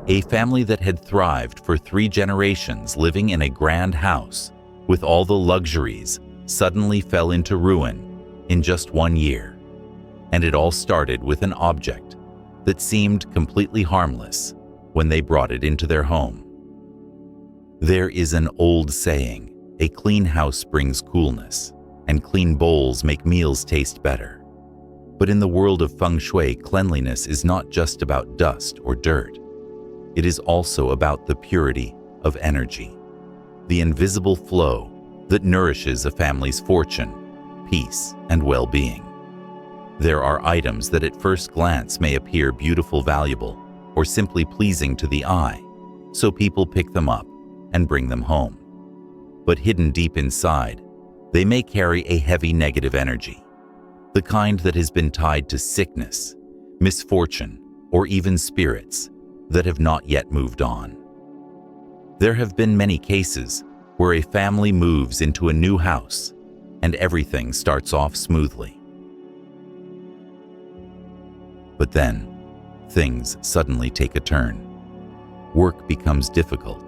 A family that had thrived for 3 generations living in a grand house with all the luxuries suddenly fell into ruin in just 1 year. And it all started with an object that seemed completely harmless when they brought it into their home. There is an old saying, "A clean house brings coolness, and clean bowls make meals taste better." But in the world of Feng Shui, cleanliness is not just about dust or dirt. It is also about the purity of energy, the invisible flow that nourishes a family's fortune, peace, and well-being. There are items that at first glance may appear beautiful, valuable, or simply pleasing to the eye, so people pick them up and bring them home. But hidden deep inside, they may carry a heavy negative energy, the kind that has been tied to sickness, misfortune, or even spirits that have not yet moved on. There have been many cases where a family moves into a new house and everything starts off smoothly. But then, things suddenly take a turn. Work becomes difficult,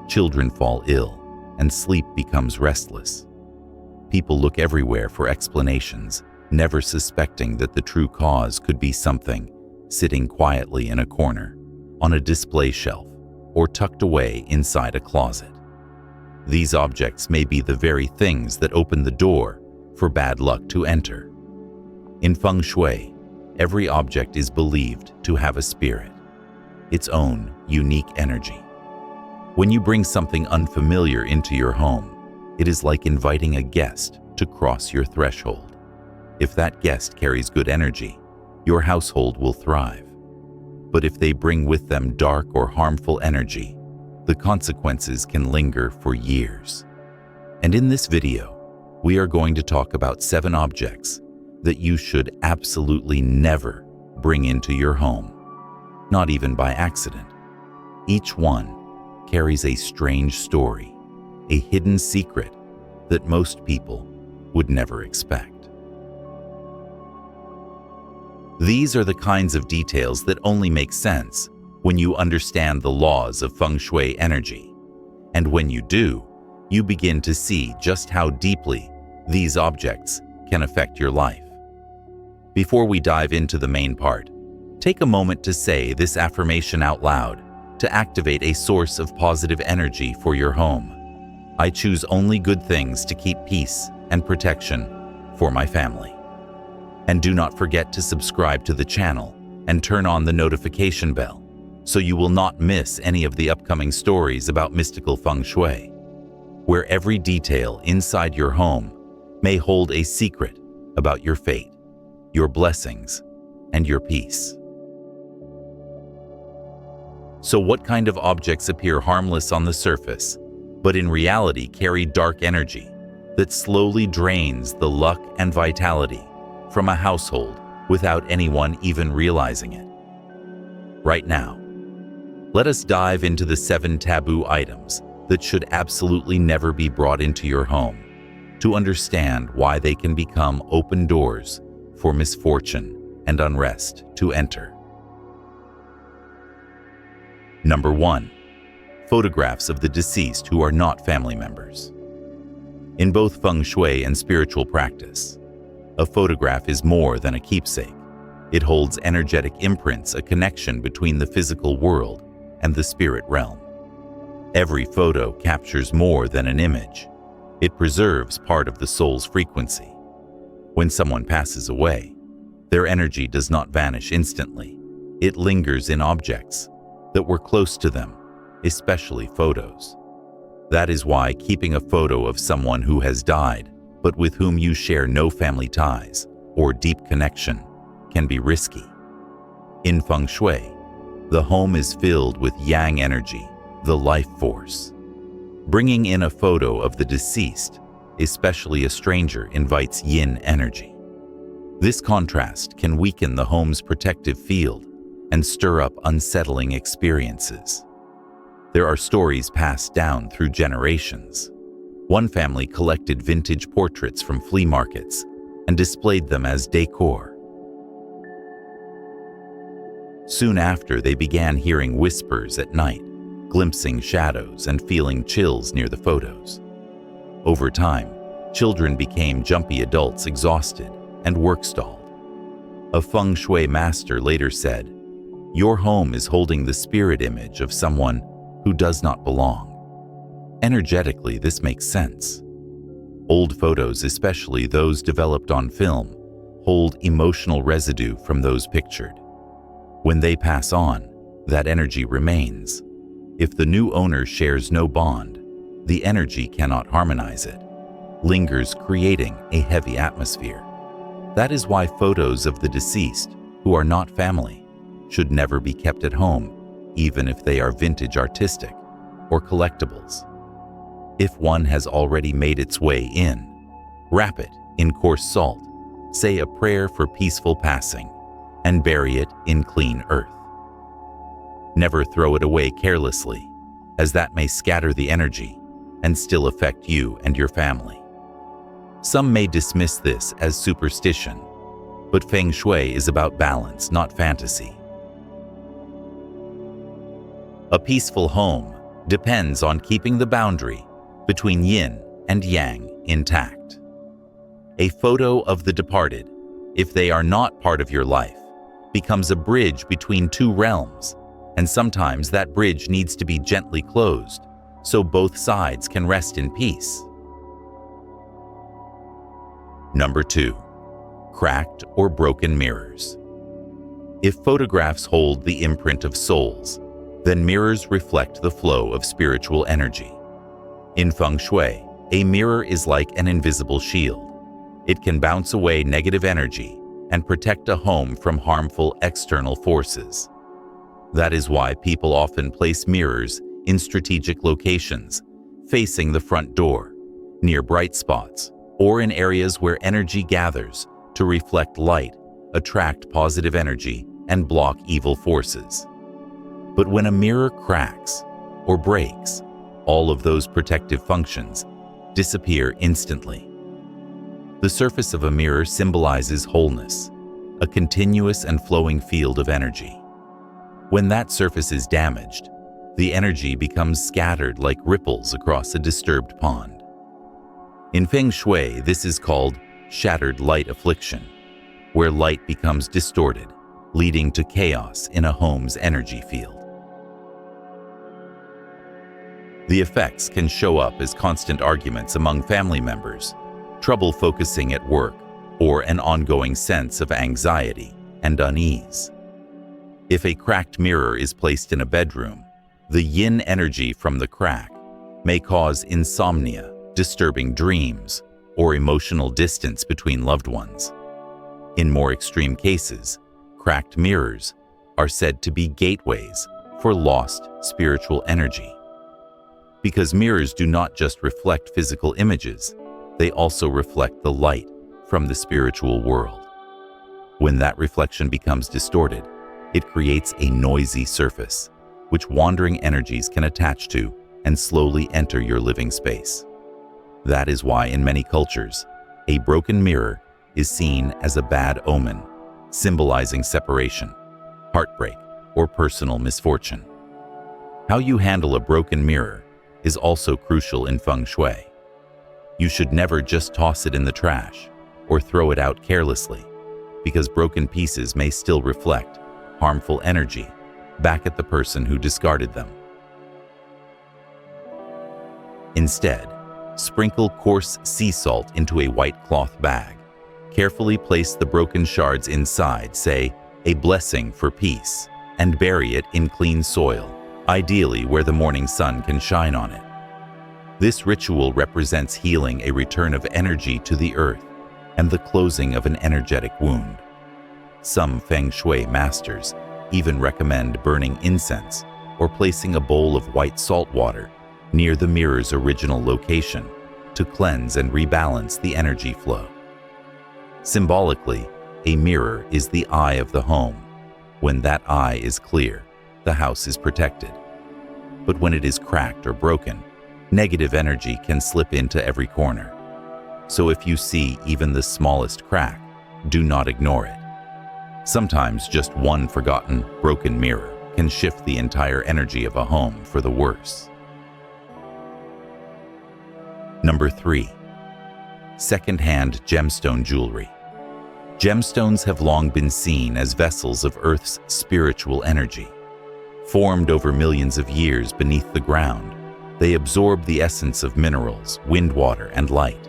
children fall ill, and sleep becomes restless. People look everywhere for explanations, never suspecting that the true cause could be something sitting quietly in a corner, on a display shelf, or tucked away inside a closet. These objects may be the very things that open the door for bad luck to enter. In Feng Shui, every object is believed to have a spirit, its own unique energy. When you bring something unfamiliar into your home, it is like inviting a guest to cross your threshold. If that guest carries good energy, your household will thrive. But if they bring with them dark or harmful energy, the consequences can linger for years. And in this video, we are going to talk about 7 objects that you should absolutely never bring into your home, not even by accident. Each one carries a strange story, a hidden secret that most people would never expect. These are the kinds of details that only make sense when you understand the laws of Feng Shui energy. And when you do, you begin to see just how deeply these objects can affect your life. Before we dive into the main part, take a moment to say this affirmation out loud to activate a source of positive energy for your home. I choose only good things to keep peace and protection for my family. And do not forget to subscribe to the channel and turn on the notification bell so you will not miss any of the upcoming stories about mystical Feng Shui, where every detail inside your home may hold a secret about your fate, your blessings, and your peace. So what kind of objects appear harmless on the surface, but in reality carry dark energy that slowly drains the luck and vitality from a household without anyone even realizing it? Right now, let us dive into the 7 taboo items that should absolutely never be brought into your home to understand why they can become open doors for misfortune and unrest to enter. Number 1. Photographs of the deceased who are not family members. In both Feng Shui and spiritual practice, a photograph is more than a keepsake. It holds energetic imprints, a connection between the physical world and the spirit realm. Every photo captures more than an image. It preserves part of the soul's frequency. When someone passes away, their energy does not vanish instantly. It lingers in objects that were close to them, especially photos. That is why keeping a photo of someone who has died but with whom you share no family ties or deep connection can be risky. In Feng Shui, the home is filled with yang energy, the life force. Bringing in a photo of the deceased, especially a stranger, invites yin energy. This contrast can weaken the home's protective field and stir up unsettling experiences. There are stories passed down through generations. One family collected vintage portraits from flea markets and displayed them as decor. Soon after, they began hearing whispers at night, glimpsing shadows and feeling chills near the photos. Over time, children became jumpy adults, exhausted and work stalled. A Feng Shui master later said, "Your home is holding the spirit image of someone who does not belong." Energetically, this makes sense. Old photos, especially those developed on film, hold emotional residue from those pictured. When they pass on, that energy remains. If the new owner shares no bond, the energy cannot harmonize it, lingers, creating a heavy atmosphere. That is why photos of the deceased, who are not family, should never be kept at home, even if they are vintage artistic or collectibles. If one has already made its way in, wrap it in coarse salt, say a prayer for peaceful passing, and bury it in clean earth. Never throw it away carelessly, as that may scatter the energy and still affect you and your family. Some may dismiss this as superstition, but Feng Shui is about balance, not fantasy. A peaceful home depends on keeping the boundary between yin and yang intact. A photo of the departed, if they are not part of your life, becomes a bridge between two realms, and sometimes that bridge needs to be gently closed so both sides can rest in peace. Number 2. Cracked or broken mirrors. If photographs hold the imprint of souls, then mirrors reflect the flow of spiritual energy. In Feng Shui, a mirror is like an invisible shield. It can bounce away negative energy and protect a home from harmful external forces. That is why people often place mirrors in strategic locations, facing the front door, near bright spots, or in areas where energy gathers to reflect light, attract positive energy, and block evil forces. But when a mirror cracks or breaks, all of those protective functions disappear instantly. The surface of a mirror symbolizes wholeness, a continuous and flowing field of energy. When that surface is damaged, the energy becomes scattered like ripples across a disturbed pond. In Feng Shui, this is called shattered light affliction, where light becomes distorted, leading to chaos in a home's energy field. The effects can show up as constant arguments among family members, trouble focusing at work, or an ongoing sense of anxiety and unease. If a cracked mirror is placed in a bedroom, the yin energy from the crack may cause insomnia, disturbing dreams, or emotional distance between loved ones. In more extreme cases, cracked mirrors are said to be gateways for lost spiritual energy. Because mirrors do not just reflect physical images, they also reflect the light from the spiritual world. When that reflection becomes distorted, it creates a noisy surface, which wandering energies can attach to and slowly enter your living space. That is why in many cultures, a broken mirror is seen as a bad omen, symbolizing separation, heartbreak, or personal misfortune. How you handle a broken mirror is also crucial in Feng Shui. You should never just toss it in the trash or throw it out carelessly, because broken pieces may still reflect harmful energy back at the person who discarded them. Instead, sprinkle coarse sea salt into a white cloth bag. Carefully place the broken shards inside, say, "a blessing for peace," and bury it in clean soil, ideally where the morning sun can shine on it. This ritual represents healing, a return of energy to the earth, and the closing of an energetic wound. Some Feng Shui masters even recommend burning incense or placing a bowl of white salt water near the mirror's original location to cleanse and rebalance the energy flow. Symbolically, a mirror is the eye of the home. When that eye is clear, the house is protected. But when it is cracked or broken, negative energy can slip into every corner. So if you see even the smallest crack, do not ignore it. Sometimes just one forgotten, broken mirror can shift the entire energy of a home for the worse. Number 3. Second-hand gemstone jewelry. Gemstones have long been seen as vessels of Earth's spiritual energy. Formed over millions of years beneath the ground, they absorb the essence of minerals, wind, water, and light.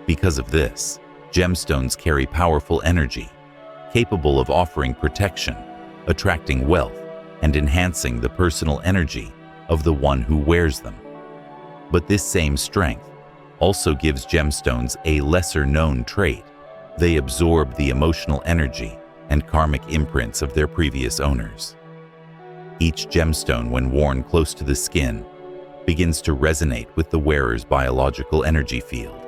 Because of this, gemstones carry powerful energy, capable of offering protection, attracting wealth, and enhancing the personal energy of the one who wears them. But this same strength also gives gemstones a lesser-known trait. They absorb the emotional energy and karmic imprints of their previous owners. Each gemstone, when worn close to the skin, begins to resonate with the wearer's biological energy field.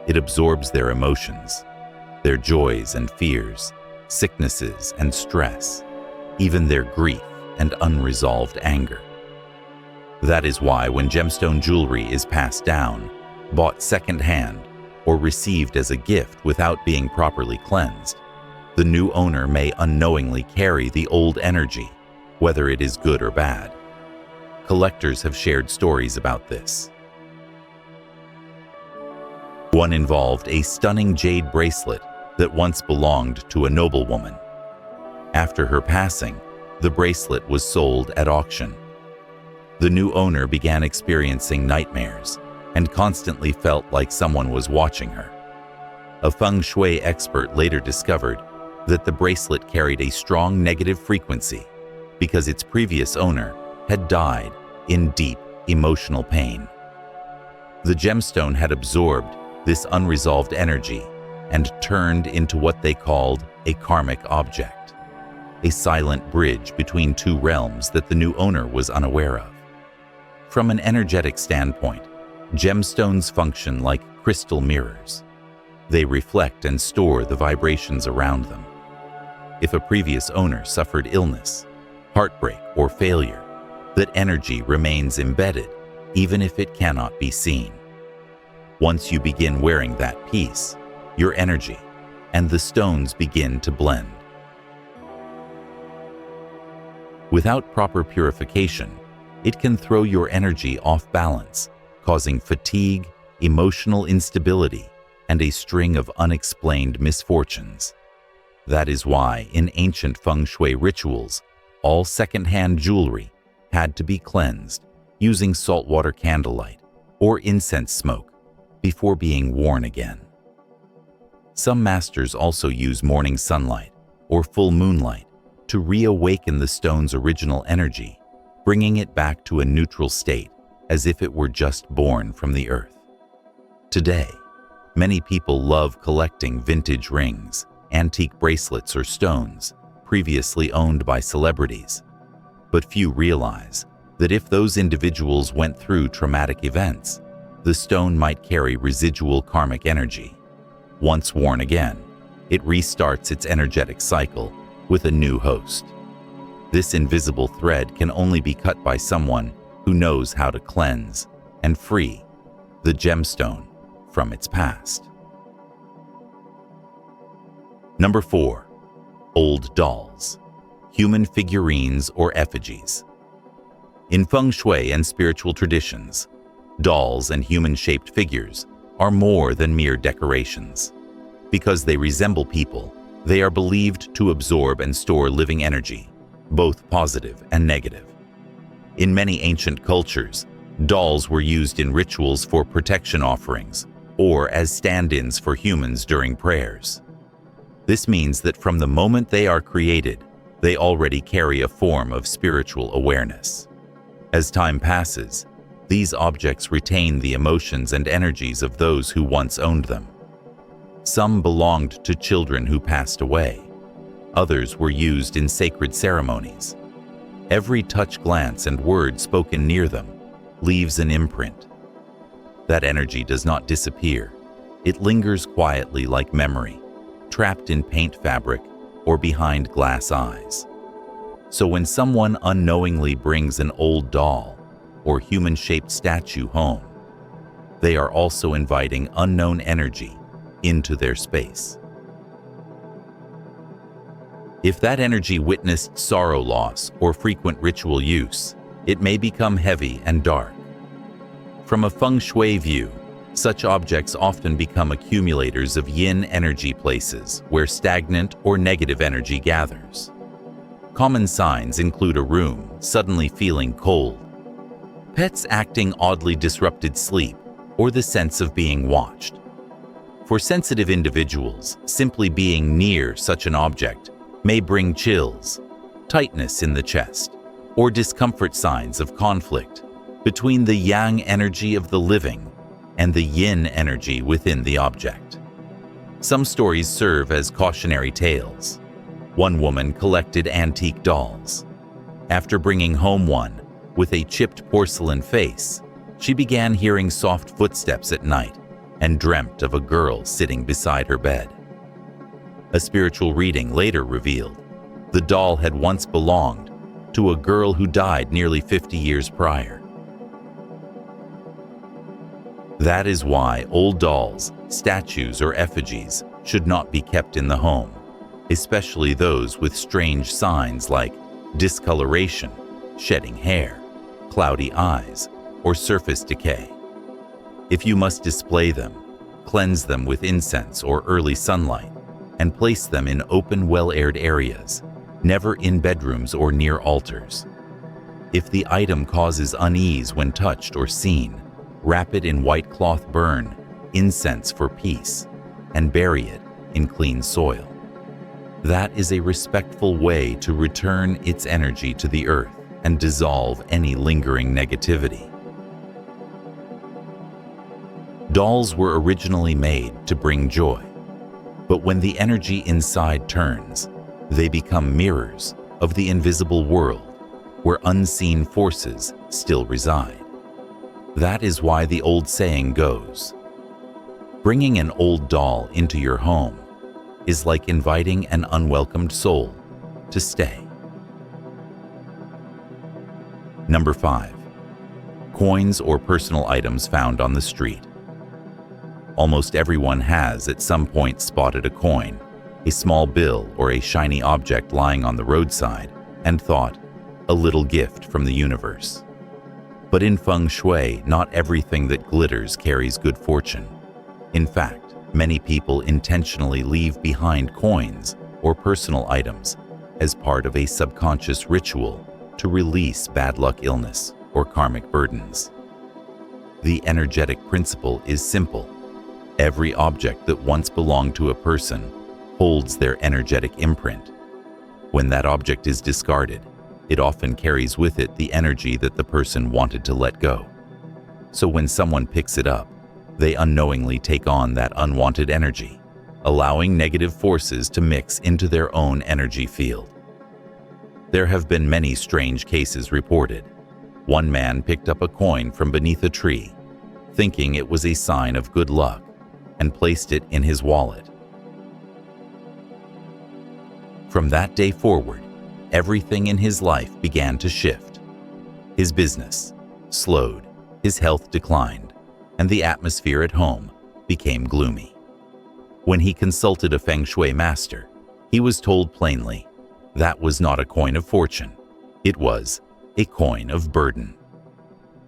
It absorbs their emotions, their joys and fears, sicknesses and stress, even their grief and unresolved anger. That is why when gemstone jewelry is passed down, bought second-hand, or received as a gift without being properly cleansed, the new owner may unknowingly carry the old energy, whether it is good or bad. Collectors have shared stories about this. One involved a stunning jade bracelet that once belonged to a noblewoman. After her passing, the bracelet was sold at auction. The new owner began experiencing nightmares and constantly felt like someone was watching her. A Feng Shui expert later discovered that the bracelet carried a strong negative frequency because its previous owner had died in deep emotional pain. The gemstone had absorbed this unresolved energy and turned into what they called a karmic object, a silent bridge between two realms that the new owner was unaware of. From an energetic standpoint, gemstones function like crystal mirrors. They reflect and store the vibrations around them. If a previous owner suffered illness, heartbreak, or failure, that energy remains embedded, even if it cannot be seen. Once you begin wearing that piece, your energy and the stones begin to blend. Without proper purification, it can throw your energy off balance, causing fatigue, emotional instability, and a string of unexplained misfortunes. That is why, in ancient Feng Shui rituals, all second-hand jewelry had to be cleansed using saltwater candlelight or incense smoke before being worn again. Some masters also use morning sunlight or full moonlight to reawaken the stone's original energy, bringing it back to a neutral state as if it were just born from the earth. Today, many people love collecting vintage rings, antique bracelets, or stones previously owned by celebrities. But few realize that if those individuals went through traumatic events, the stone might carry residual karmic energy. Once worn again, it restarts its energetic cycle with a new host. This invisible thread can only be cut by someone who knows how to cleanse and free the gemstone from its past. Number 4. Old dolls, human figurines, or effigies. In Feng Shui and spiritual traditions, dolls and human-shaped figures are more than mere decorations. Because they resemble people, they are believed to absorb and store living energy, both positive and negative. In many ancient cultures, dolls were used in rituals for protection offerings or as stand-ins for humans during prayers. This means that from the moment they are created, they already carry a form of spiritual awareness. As time passes, these objects retain the emotions and energies of those who once owned them. Some belonged to children who passed away. Others were used in sacred ceremonies. Every touch, glance, and word spoken near them leaves an imprint. That energy does not disappear. It lingers quietly like memory, trapped in paint fabric or behind glass eyes. So when someone unknowingly brings an old doll or human-shaped statue home, they are also inviting unknown energy into their space. If that energy witnessed sorrow loss or frequent ritual use, it may become heavy and dark. From a Feng Shui view, such objects often become accumulators of yin energy places where stagnant or negative energy gathers. Common signs include a room suddenly feeling cold, pets acting oddly disrupted sleep, or the sense of being watched. For sensitive individuals, simply being near such an object may bring chills, tightness in the chest, or discomfort signs of conflict between the yang energy of the living and the yin energy within the object. Some stories serve as cautionary tales. One woman collected antique dolls. After bringing home one with a chipped porcelain face, she began hearing soft footsteps at night and dreamt of a girl sitting beside her bed. A spiritual reading later revealed the doll had once belonged to a girl who died nearly 50 years prior. That is why old dolls, statues, or effigies should not be kept in the home, especially those with strange signs like discoloration, shedding hair, cloudy eyes, or surface decay. If you must display them, cleanse them with incense or early sunlight, and place them in open, well-aired areas, never in bedrooms or near altars. If the item causes unease when touched or seen, wrap it in white cloth burn, incense for peace, and bury it in clean soil. That is a respectful way to return its energy to the earth and dissolve any lingering negativity. Dolls were originally made to bring joy, but when the energy inside turns, they become mirrors of the invisible world where unseen forces still reside. That is why the old saying goes, bringing an old doll into your home is like inviting an unwelcomed soul to stay. Number 5. Coins or personal items found on the street. Almost everyone has at some point spotted a coin, a small bill, or a shiny object lying on the roadside and thought, a little gift from the universe. But in Feng Shui, not everything that glitters carries good fortune. In fact, many people intentionally leave behind coins or personal items as part of a subconscious ritual to release bad luck, illness, or karmic burdens. The energetic principle is simple. Every object that once belonged to a person holds their energetic imprint. When that object is discarded, it often carries with it the energy that the person wanted to let go. So when someone picks it up, they unknowingly take on that unwanted energy, allowing negative forces to mix into their own energy field. There have been many strange cases reported. One man picked up a coin from beneath a tree, thinking it was a sign of good luck, and placed it in his wallet. From that day forward, everything in his life began to shift. His business slowed, his health declined, and the atmosphere at home became gloomy. When he consulted a Feng Shui master, he was told plainly, that was not a coin of fortune, it was a coin of burden.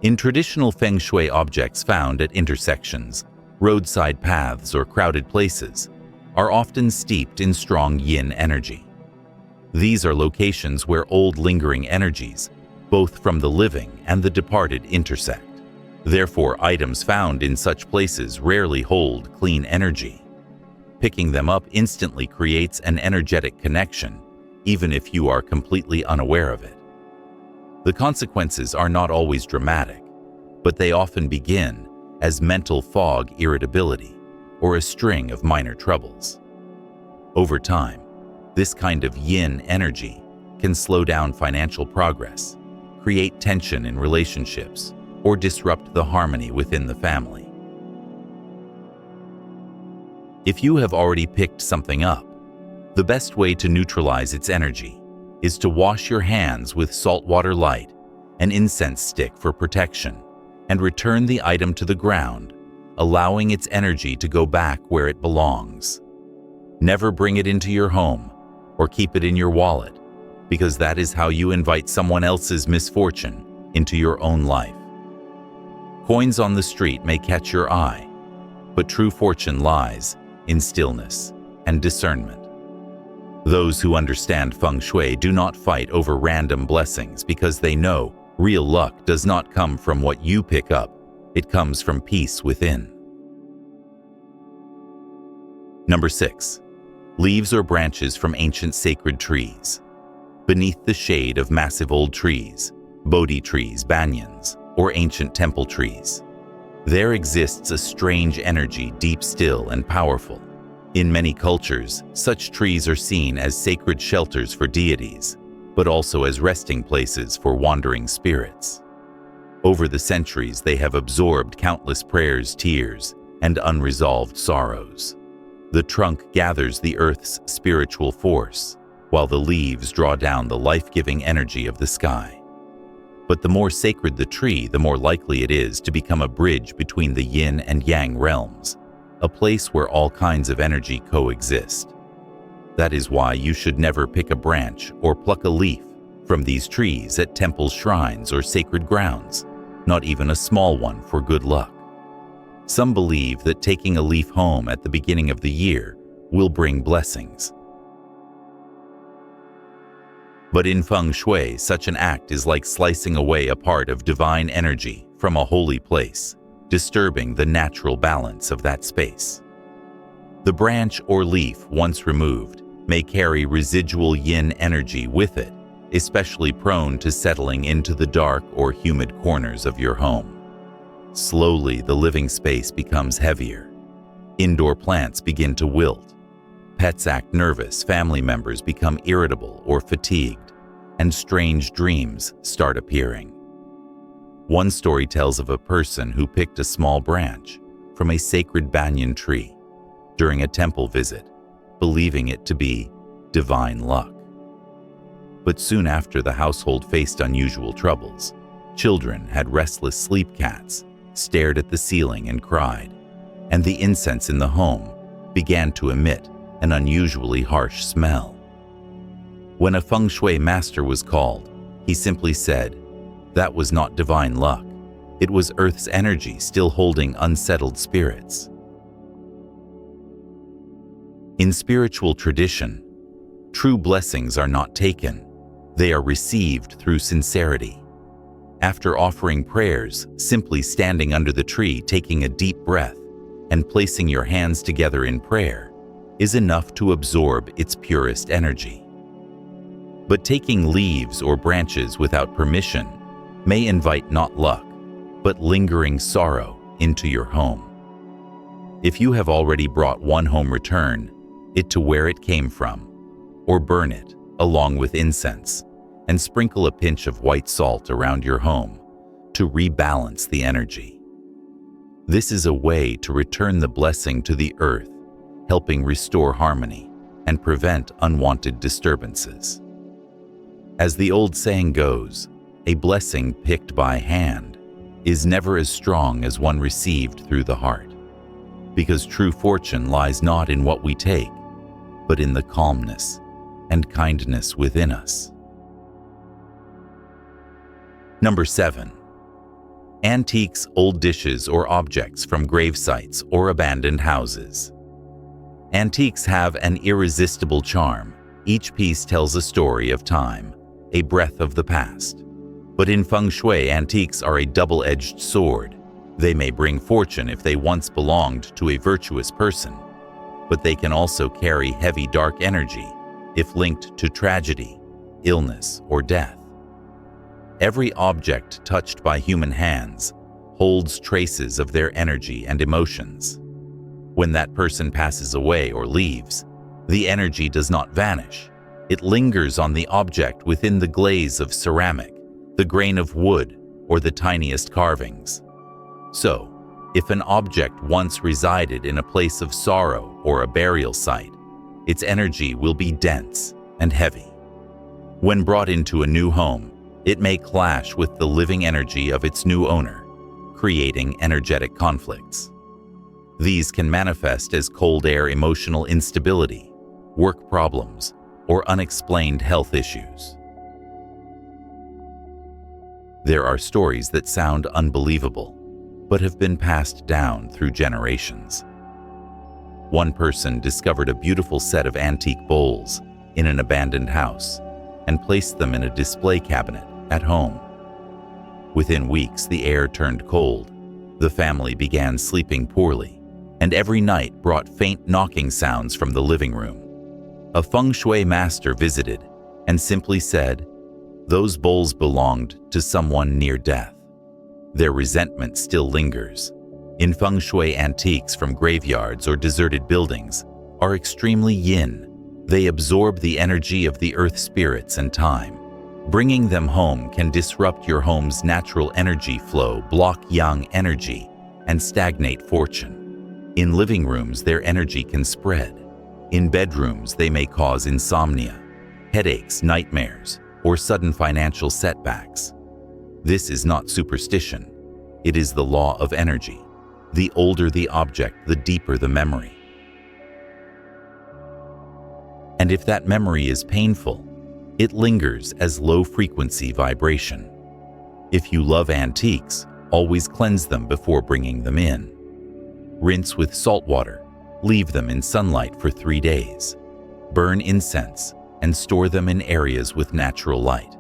In traditional Feng Shui, objects found at intersections, roadside paths, or crowded places are often steeped in strong yin energy. These are locations where old lingering energies, both from the living and the departed, intersect. Therefore, items found in such places rarely hold clean energy. Picking them up instantly creates an energetic connection, even if you are completely unaware of it. The consequences are not always dramatic, but they often begin as mental fog, irritability, or a string of minor troubles. Over time, this kind of yin energy can slow down financial progress, create tension in relationships, or disrupt the harmony within the family. If you have already picked something up, the best way to neutralize its energy is to wash your hands with saltwater light, an incense stick for protection, and return the item to the ground, allowing its energy to go back where it belongs. Never bring it into your home, or keep it in your wallet, because that is how you invite someone else's misfortune into your own life. Coins on the street may catch your eye, but true fortune lies in stillness and discernment. Those who understand Feng Shui do not fight over random blessings because they know real luck does not come from what you pick up, it comes from peace within. Number 6. Leaves or branches from ancient sacred trees. Beneath the shade of massive old trees, Bodhi trees, banyans, or ancient temple trees, there exists a strange energy, deep, still, and powerful. In many cultures, such trees are seen as sacred shelters for deities, but also as resting places for wandering spirits. Over the centuries, they have absorbed countless prayers, tears, and unresolved sorrows. The trunk gathers the earth's spiritual force, while the leaves draw down the life-giving energy of the sky. But the more sacred the tree, the more likely it is to become a bridge between the yin and yang realms, a place where all kinds of energy coexist. That is why you should never pick a branch or pluck a leaf from these trees at temples, shrines, or sacred grounds, not even a small one for good luck. Some believe that taking a leaf home at the beginning of the year will bring blessings. But in Feng Shui, such an act is like slicing away a part of divine energy from a holy place, disturbing the natural balance of that space. The branch or leaf, once removed, may carry residual yin energy with it, especially prone to settling into the dark or humid corners of your home. Slowly, the living space becomes heavier. Indoor plants begin to wilt. Pets act nervous, family members become irritable or fatigued, and strange dreams start appearing. One story tells of a person who picked a small branch from a sacred banyan tree during a temple visit, believing it to be divine luck. But soon after, the household faced unusual troubles. Children had restless sleep, cats stared at the ceiling and cried, and the incense in the home began to emit an unusually harsh smell. When a Feng Shui master was called, he simply said, "That was not divine luck. It was Earth's energy still holding unsettled spirits." In spiritual tradition, true blessings are not taken. They are received through sincerity. After offering prayers, simply standing under the tree, taking a deep breath, and placing your hands together in prayer is enough to absorb its purest energy. But taking leaves or branches without permission may invite not luck, but lingering sorrow into your home. If you have already brought one home, return it to where it came from, or burn it along with incense, and sprinkle a pinch of white salt around your home to rebalance the energy. This is a way to return the blessing to the earth, helping restore harmony and prevent unwanted disturbances. As the old saying goes, a blessing picked by hand is never as strong as one received through the heart, because true fortune lies not in what we take, but in the calmness and kindness within us. Number 7. Antiques, old dishes or objects from grave sites or abandoned houses. Antiques have an irresistible charm. Each piece tells a story of time, a breath of the past. But in Feng Shui, antiques are a double-edged sword. They may bring fortune if they once belonged to a virtuous person, but they can also carry heavy dark energy if linked to tragedy, illness, or death. Every object touched by human hands holds traces of their energy and emotions. When that person passes away or leaves, the energy does not vanish. It lingers on the object within the glaze of ceramic, the grain of wood, or the tiniest carvings. So, if an object once resided in a place of sorrow or a burial site, its energy will be dense and heavy. When brought into a new home, it may clash with the living energy of its new owner, creating energetic conflicts. These can manifest as cold air, emotional instability, work problems, or unexplained health issues. There are stories that sound unbelievable, but have been passed down through generations. One person discovered a beautiful set of antique bowls in an abandoned house and placed them in a display cabinet at home. Within weeks, the air turned cold, the family began sleeping poorly, and every night brought faint knocking sounds from the living room. A Feng Shui master visited and simply said, "Those bowls belonged to someone near death." Their resentment still lingers. In Feng Shui, antiques from graveyards or deserted buildings are extremely yin. They absorb the energy of the earth spirits and time. Bringing them home can disrupt your home's natural energy flow, block yang energy, and stagnate fortune. In living rooms, their energy can spread. In bedrooms, they may cause insomnia, headaches, nightmares, or sudden financial setbacks. This is not superstition. It is the law of energy. The older the object, the deeper the memory. And if that memory is painful, it lingers as low-frequency vibration. If you love antiques, always cleanse them before bringing them in. Rinse with salt water. Leave them in sunlight for 3 days. Burn incense and store them in areas with natural light.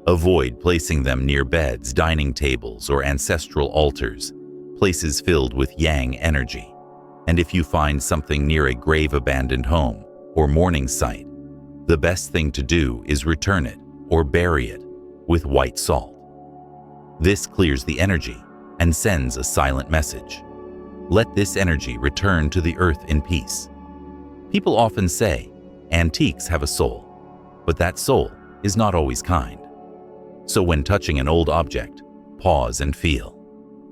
Avoid placing them near beds, dining tables, or ancestral altars, places filled with yang energy. And if you find something near a grave, abandoned home, or mourning site, the best thing to do is return it or bury it with white salt. This clears the energy and sends a silent message. Let this energy return to the earth in peace. People often say, antiques have a soul, but that soul is not always kind. So when touching an old object, pause and feel.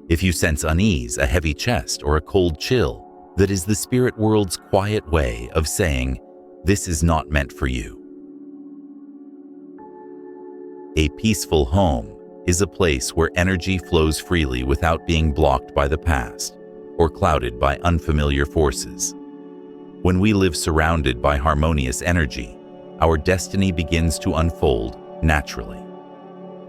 If you sense unease, a heavy chest, or a cold chill, that is the spirit world's quiet way of saying, this is not meant for you. A peaceful home is a place where energy flows freely without being blocked by the past or clouded by unfamiliar forces. When we live surrounded by harmonious energy, our destiny begins to unfold naturally.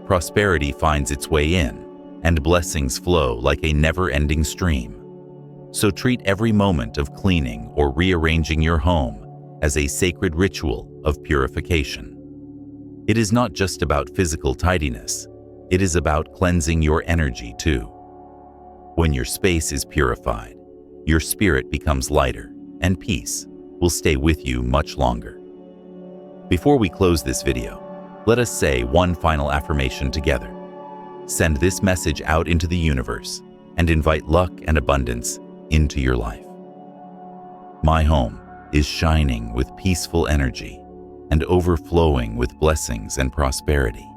Prosperity finds its way in, and blessings flow like a never-ending stream. So treat every moment of cleaning or rearranging your home as a sacred ritual of purification. It is not just about physical tidiness, it is about cleansing your energy too. When your space is purified, your spirit becomes lighter, and peace will stay with you much longer. Before we close this video, let us say one final affirmation together. Send this message out into the universe and invite luck and abundance into your life. My home is shining with peaceful energy and overflowing with blessings and prosperity.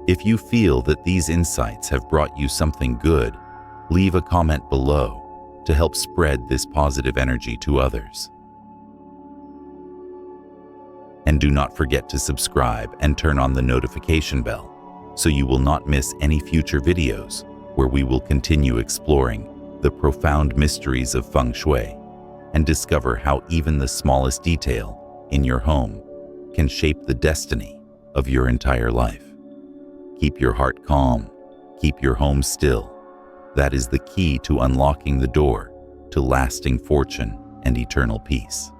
If you feel that these insights have brought you something good, leave a comment below to help spread this positive energy to others. And do not forget to subscribe and turn on the notification bell so you will not miss any future videos where we will continue exploring the profound mysteries of Feng Shui and discover how even the smallest detail in your home can shape the destiny of your entire life. Keep your heart calm, keep your home still. That is the key to unlocking the door to lasting fortune and eternal peace.